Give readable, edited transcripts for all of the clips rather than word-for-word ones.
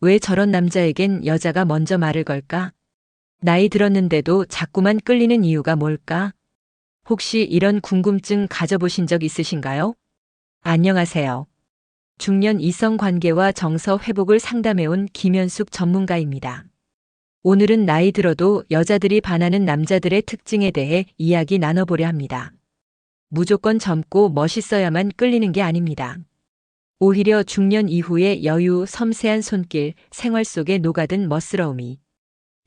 왜 저런 남자에겐 여자가 먼저 말을 걸까? 나이 들었는데도 자꾸만 끌리는 이유가 뭘까? 혹시 이런 궁금증 가져보신 적 있으신가요? 안녕하세요. 중년 이성 관계와 정서 회복을 상담해온 김현숙 전문가입니다. 오늘은 나이 들어도 여자들이 반하는 남자들의 특징에 대해 이야기 나눠보려 합니다. 무조건 젊고 멋있어야만 끌리는 게 아닙니다. 오히려 중년 이후의 여유, 섬세한 손길, 생활 속에 녹아든 멋스러움이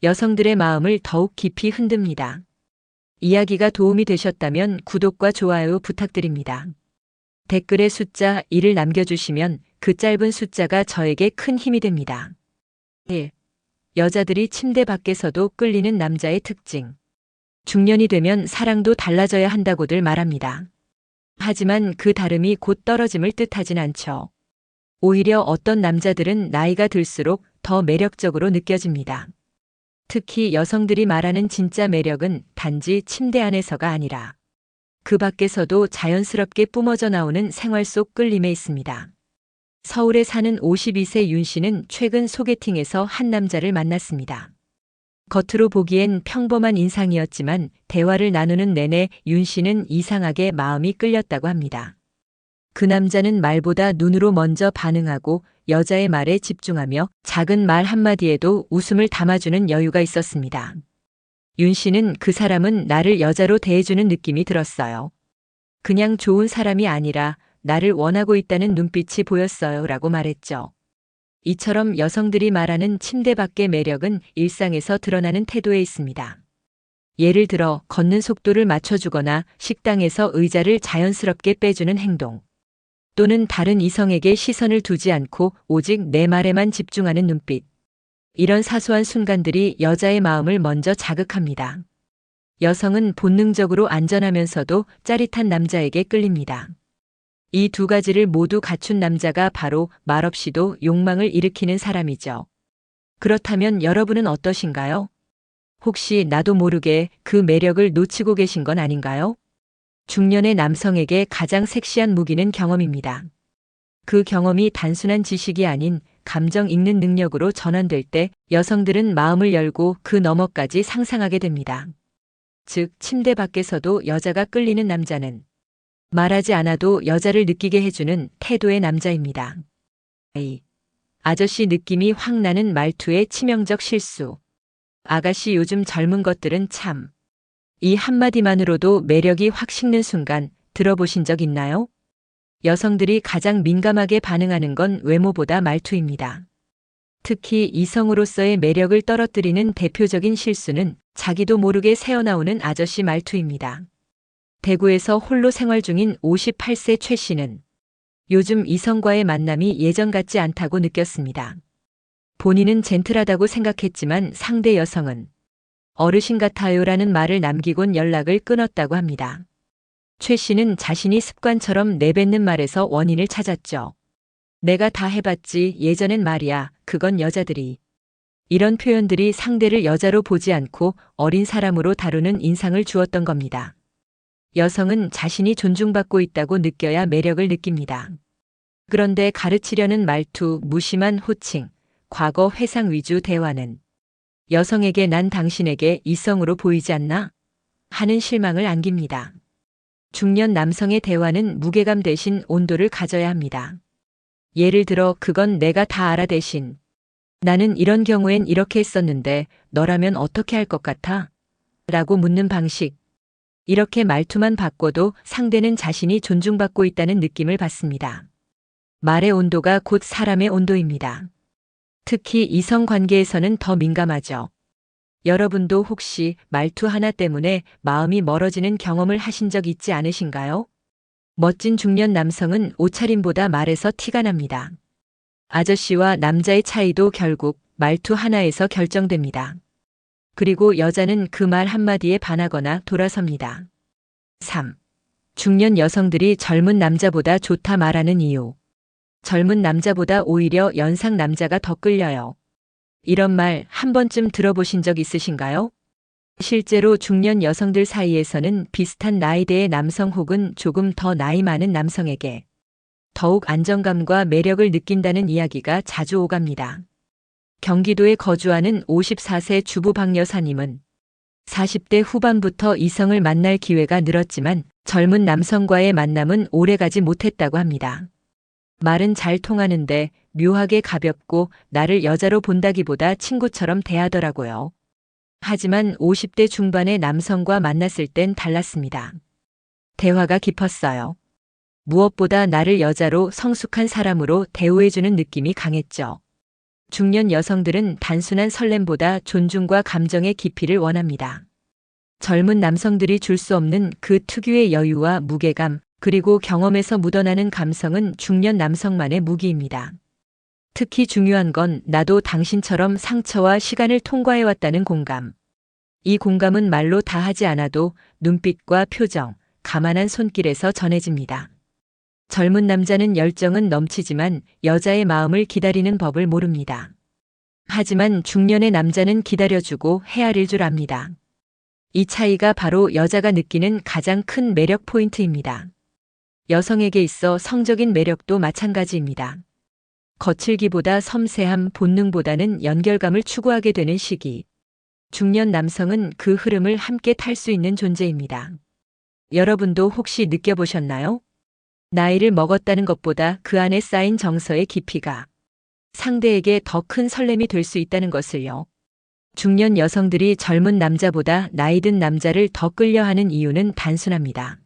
여성들의 마음을 더욱 깊이 흔듭니다. 이야기가 도움이 되셨다면 구독과 좋아요 부탁드립니다. 댓글에 숫자 1을 남겨주시면 그 짧은 숫자가 저에게 큰 힘이 됩니다. 1. 여자들이 침대 밖에서도 끌리는 남자의 특징. 중년이 되면 사랑도 달라져야 한다고들 말합니다. 하지만 그 다름이 곧 떨어짐을 뜻하진 않죠. 오히려 어떤 남자들은 나이가 들수록 더 매력적으로 느껴집니다. 특히 여성들이 말하는 진짜 매력은 단지 침대 안에서가 아니라 그 밖에서도 자연스럽게 뿜어져 나오는 생활 속 끌림에 있습니다. 서울에 사는 52세 윤 씨는 최근 소개팅에서 한 남자를 만났습니다. 겉으로 보기엔 평범한 인상이었지만 대화를 나누는 내내 윤 씨는 이상하게 마음이 끌렸다고 합니다. 그 남자는 말보다 눈으로 먼저 반응하고 여자의 말에 집중하며 작은 말 한마디에도 웃음을 담아주는 여유가 있었습니다. 윤 씨는 그 사람은 나를 여자로 대해주는 느낌이 들었어요. 그냥 좋은 사람이 아니라 나를 원하고 있다는 눈빛이 보였어요 라고 말했죠. 이처럼 여성들이 말하는 침대 밖의 매력은 일상에서 드러나는 태도에 있습니다. 예를 들어 걷는 속도를 맞춰주거나 식당에서 의자를 자연스럽게 빼주는 행동. 또는 다른 이성에게 시선을 두지 않고 오직 내 말에만 집중하는 눈빛. 이런 사소한 순간들이 여자의 마음을 먼저 자극합니다. 여성은 본능적으로 안전하면서도 짜릿한 남자에게 끌립니다. 이 두 가지를 모두 갖춘 남자가 바로 말없이도 욕망을 일으키는 사람이죠. 그렇다면 여러분은 어떠신가요? 혹시 나도 모르게 그 매력을 놓치고 계신 건 아닌가요? 중년의 남성에게 가장 섹시한 무기는 경험입니다. 그 경험이 단순한 지식이 아닌 감정 읽는 능력으로 전환될 때 여성들은 마음을 열고 그 너머까지 상상하게 됩니다. 즉, 침대 밖에서도 여자가 끌리는 남자는 말하지 않아도 여자를 느끼게 해주는 태도의 남자입니다. 아저씨 느낌이 확 나는 말투의 치명적 실수. 아가씨 요즘 젊은 것들은 참. 이 한마디만으로도 매력이 확 식는 순간 들어보신 적 있나요? 여성들이 가장 민감하게 반응하는 건 외모보다 말투입니다. 특히 이성으로서의 매력을 떨어뜨리는 대표적인 실수는 자기도 모르게 새어나오는 아저씨 말투입니다. 대구에서 홀로 생활 중인 58세 최 씨는 요즘 이성과의 만남이 예전 같지 않다고 느꼈습니다. 본인은 젠틀하다고 생각했지만 상대 여성은 어르신 같아요라는 말을 남기곤 연락을 끊었다고 합니다. 최 씨는 자신이 습관처럼 내뱉는 말에서 원인을 찾았죠. 내가 다 해봤지, 예전엔 말이야, 그건 여자들이. 이런 표현들이 상대를 여자로 보지 않고 어린 사람으로 다루는 인상을 주었던 겁니다. 여성은 자신이 존중받고 있다고 느껴야 매력을 느낍니다. 그런데 가르치려는 말투, 무심한 호칭, 과거 회상 위주 대화는 여성에게 난 당신에게 이성으로 보이지 않나? 하는 실망을 안깁니다. 중년 남성의 대화는 무게감 대신 온도를 가져야 합니다. 예를 들어 그건 내가 다 알아 대신 나는 이런 경우엔 이렇게 했었는데 너라면 어떻게 할 것 같아? 라고 묻는 방식. 이렇게 말투만 바꿔도 상대는 자신이 존중받고 있다는 느낌을 받습니다. 말의 온도가 곧 사람의 온도입니다. 특히 이성 관계에서는 더 민감하죠. 여러분도 혹시 말투 하나 때문에 마음이 멀어지는 경험을 하신 적 있지 않으신가요? 멋진 중년 남성은 옷차림보다 말에서 티가 납니다. 아저씨와 남자의 차이도 결국 말투 하나에서 결정됩니다. 그리고 여자는 그 말 한마디에 반하거나 돌아섭니다. 3. 중년 여성들이 젊은 남자보다 좋다 말하는 이유. 젊은 남자보다 오히려 연상 남자가 더 끌려요. 이런 말 한 번쯤 들어보신 적 있으신가요? 실제로 중년 여성들 사이에서는 비슷한 나이대의 남성 혹은 조금 더 나이 많은 남성에게 더욱 안정감과 매력을 느낀다는 이야기가 자주 오갑니다. 경기도에 거주하는 54세 주부 박 여사님은 40대 후반부터 이성을 만날 기회가 늘었지만 젊은 남성과의 만남은 오래가지 못했다고 합니다. 말은 잘 통하는데 묘하게 가볍고 나를 여자로 본다기보다 친구처럼 대하더라고요. 하지만 50대 중반의 남성과 만났을 땐 달랐습니다. 대화가 깊었어요. 무엇보다 나를 여자로 성숙한 사람으로 대우해주는 느낌이 강했죠. 중년 여성들은 단순한 설렘보다 존중과 감정의 깊이를 원합니다. 젊은 남성들이 줄 수 없는 그 특유의 여유와 무게감, 그리고 경험에서 묻어나는 감성은 중년 남성만의 무기입니다. 특히 중요한 건 나도 당신처럼 상처와 시간을 통과해왔다는 공감. 이 공감은 말로 다 하지 않아도 눈빛과 표정, 가만한 손길에서 전해집니다. 젊은 남자는 열정은 넘치지만 여자의 마음을 기다리는 법을 모릅니다. 하지만 중년의 남자는 기다려주고 헤아릴 줄 압니다. 이 차이가 바로 여자가 느끼는 가장 큰 매력 포인트입니다. 여성에게 있어 성적인 매력도 마찬가지입니다. 거칠기보다 섬세함, 본능보다는 연결감을 추구하게 되는 시기. 중년 남성은 그 흐름을 함께 탈 수 있는 존재입니다. 여러분도 혹시 느껴보셨나요? 나이를 먹었다는 것보다 그 안에 쌓인 정서의 깊이가 상대에게 더 큰 설렘이 될 수 있다는 것을요. 중년 여성들이 젊은 남자보다 나이 든 남자를 더 끌려하는 이유는 단순합니다.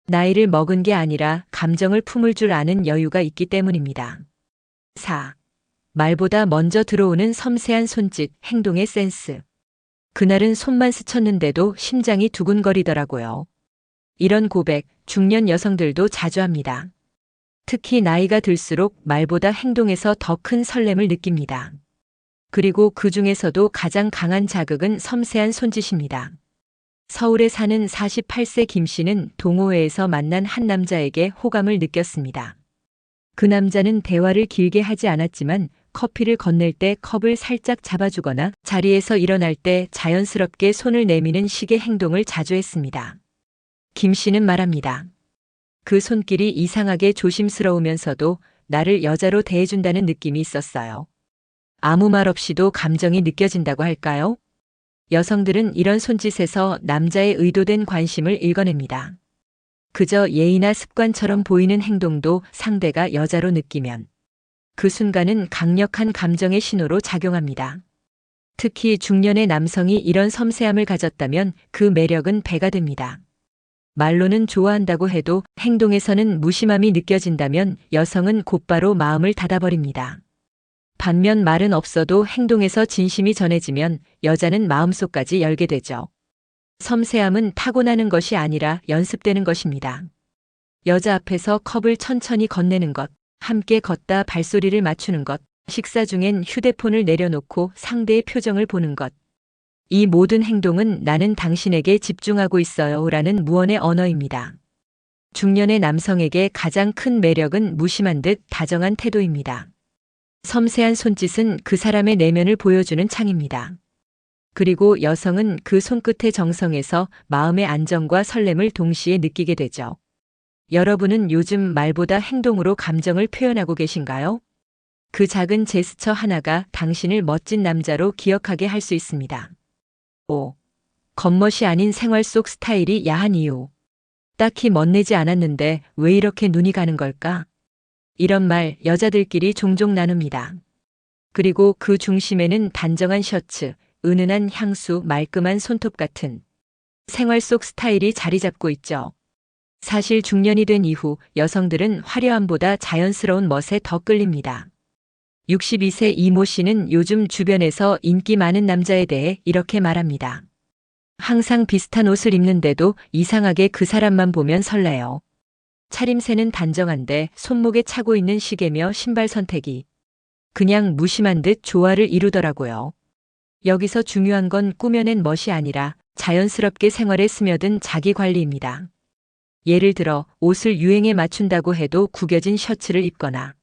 나이를 먹은 게 아니라 감정을 품을 줄 아는 여유가 있기 때문입니다. 4. 말보다 먼저 들어오는 섬세한 손짓, 행동의 센스. 그날은 손만 스쳤는데도 심장이 두근거리더라고요. 이런 고백, 중년 여성들도 자주 합니다. 특히 나이가 들수록 말보다 행동에서 더 큰 설렘을 느낍니다. 그리고 그 중에서도 가장 강한 자극은 섬세한 손짓입니다. 서울에 사는 48세 김 씨는 동호회에서 만난 한 남자에게 호감을 느꼈습니다. 그 남자는 대화를 길게 하지 않았지만 커피를 건넬 때 컵을 살짝 잡아주거나 자리에서 일어날 때 자연스럽게 손을 내미는 식의 행동을 자주 했습니다. 김 씨는 말합니다. 그 손길이 이상하게 조심스러우면서도 나를 여자로 대해준다는 느낌이 있었어요. 아무 말 없이도 감정이 느껴진다고 할까요? 여성들은 이런 손짓에서 남자의 의도된 관심을 읽어냅니다. 그저 예의나 습관처럼 보이는 행동도 상대가 여자로 느끼면 그 순간은 강력한 감정의 신호로 작용합니다. 특히 중년의 남성이 이런 섬세함을 가졌다면 그 매력은 배가 됩니다. 말로는 좋아한다고 해도 행동에서는 무심함이 느껴진다면 여성은 곧바로 마음을 닫아버립니다. 반면 말은 없어도 행동에서 진심이 전해지면 여자는 마음속까지 열게 되죠. 섬세함은 타고나는 것이 아니라 연습되는 것입니다. 여자 앞에서 컵을 천천히 건네는 것, 함께 걷다 발소리를 맞추는 것, 식사 중엔 휴대폰을 내려놓고 상대의 표정을 보는 것. 이 모든 행동은 나는 당신에게 집중하고 있어요 라는 무언의 언어입니다. 중년의 남성에게 가장 큰 매력은 무심한 듯 다정한 태도입니다. 섬세한 손짓은 그 사람의 내면을 보여주는 창입니다. 그리고 여성은 그 손끝의 정성에서 마음의 안정과 설렘을 동시에 느끼게 되죠. 여러분은 요즘 말보다 행동으로 감정을 표현하고 계신가요? 그 작은 제스처 하나가 당신을 멋진 남자로 기억하게 할 수 있습니다. 5. 겉멋이 아닌 생활 속 스타일이 야한 이유. 딱히 멋내지 않았는데 왜 이렇게 눈이 가는 걸까? 이런 말 여자들끼리 종종 나눕니다. 그리고 그 중심에는 단정한 셔츠, 은은한 향수, 말끔한 손톱 같은 생활 속 스타일이 자리 잡고 있죠. 사실 중년이 된 이후 여성들은 화려함보다 자연스러운 멋에 더 끌립니다. 62세 이모 씨는 요즘 주변에서 인기 많은 남자에 대해 이렇게 말합니다. 항상 비슷한 옷을 입는데도 이상하게 그 사람만 보면 설레요. 차림새는 단정한데 손목에 차고 있는 시계며 신발 선택이 그냥 무심한 듯 조화를 이루더라고요. 여기서 중요한 건 꾸며낸 멋이 아니라 자연스럽게 생활에 스며든 자기 관리입니다. 예를 들어 옷을 유행에 맞춘다고 해도 구겨진 셔츠를 입거나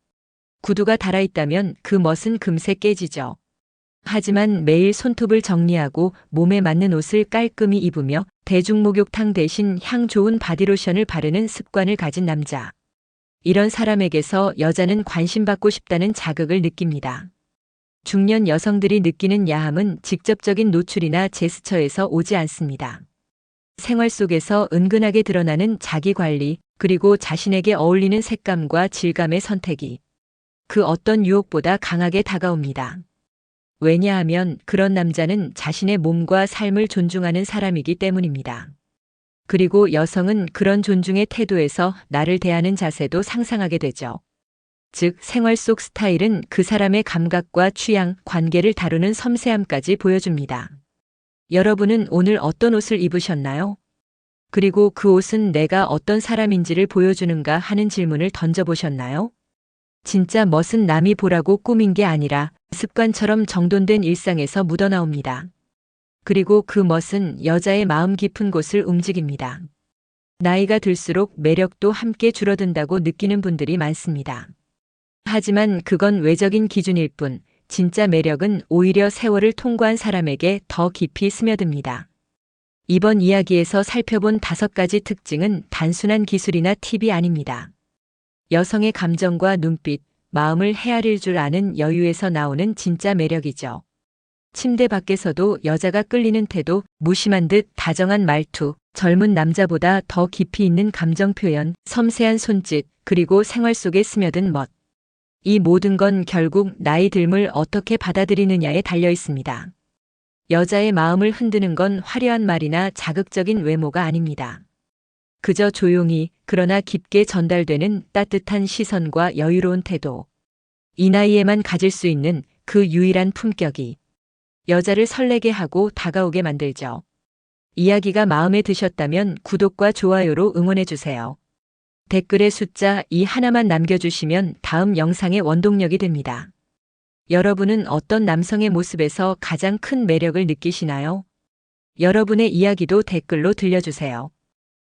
구두가 달아있다면 그 멋은 금세 깨지죠. 하지만 매일 손톱을 정리하고 몸에 맞는 옷을 깔끔히 입으며 대중목욕탕 대신 향 좋은 바디로션을 바르는 습관을 가진 남자. 이런 사람에게서 여자는 관심받고 싶다는 자극을 느낍니다. 중년 여성들이 느끼는 야함은 직접적인 노출이나 제스처에서 오지 않습니다. 생활 속에서 은근하게 드러나는 자기 관리, 그리고 자신에게 어울리는 색감과 질감의 선택이 그 어떤 유혹보다 강하게 다가옵니다. 왜냐하면 그런 남자는 자신의 몸과 삶을 존중하는 사람이기 때문입니다. 그리고 여성은 그런 존중의 태도에서 나를 대하는 자세도 상상하게 되죠. 즉, 생활 속 스타일은 그 사람의 감각과 취향, 관계를 다루는 섬세함까지 보여줍니다. 여러분은 오늘 어떤 옷을 입으셨나요? 그리고 그 옷은 내가 어떤 사람인지를 보여주는가 하는 질문을 던져보셨나요? 진짜 멋은 남이 보라고 꾸민 게 아니라 습관처럼 정돈된 일상에서 묻어나옵니다. 그리고 그 멋은 여자의 마음 깊은 곳을 움직입니다. 나이가 들수록 매력도 함께 줄어든다고 느끼는 분들이 많습니다. 하지만 그건 외적인 기준일 뿐, 진짜 매력은 오히려 세월을 통과한 사람에게 더 깊이 스며듭니다. 이번 이야기에서 살펴본 5가지 특징은 단순한 기술이나 팁이 아닙니다. 여성의 감정과 눈빛, 마음을 헤아릴 줄 아는 여유에서 나오는 진짜 매력이죠. 침대 밖에서도 여자가 끌리는 태도, 무심한 듯 다정한 말투, 젊은 남자보다 더 깊이 있는 감정 표현, 섬세한 손짓, 그리고 생활 속에 스며든 멋. 이 모든 건 결국 나이 듦을 어떻게 받아들이느냐에 달려 있습니다. 여자의 마음을 흔드는 건 화려한 말이나 자극적인 외모가 아닙니다. 그저 조용히, 그러나 깊게 전달되는 따뜻한 시선과 여유로운 태도. 이 나이에만 가질 수 있는 그 유일한 품격이 여자를 설레게 하고 다가오게 만들죠. 이야기가 마음에 드셨다면 구독과 좋아요로 응원해주세요. 댓글에 숫자 2 하나만 남겨주시면 다음 영상의 원동력이 됩니다. 여러분은 어떤 남성의 모습에서 가장 큰 매력을 느끼시나요? 여러분의 이야기도 댓글로 들려주세요.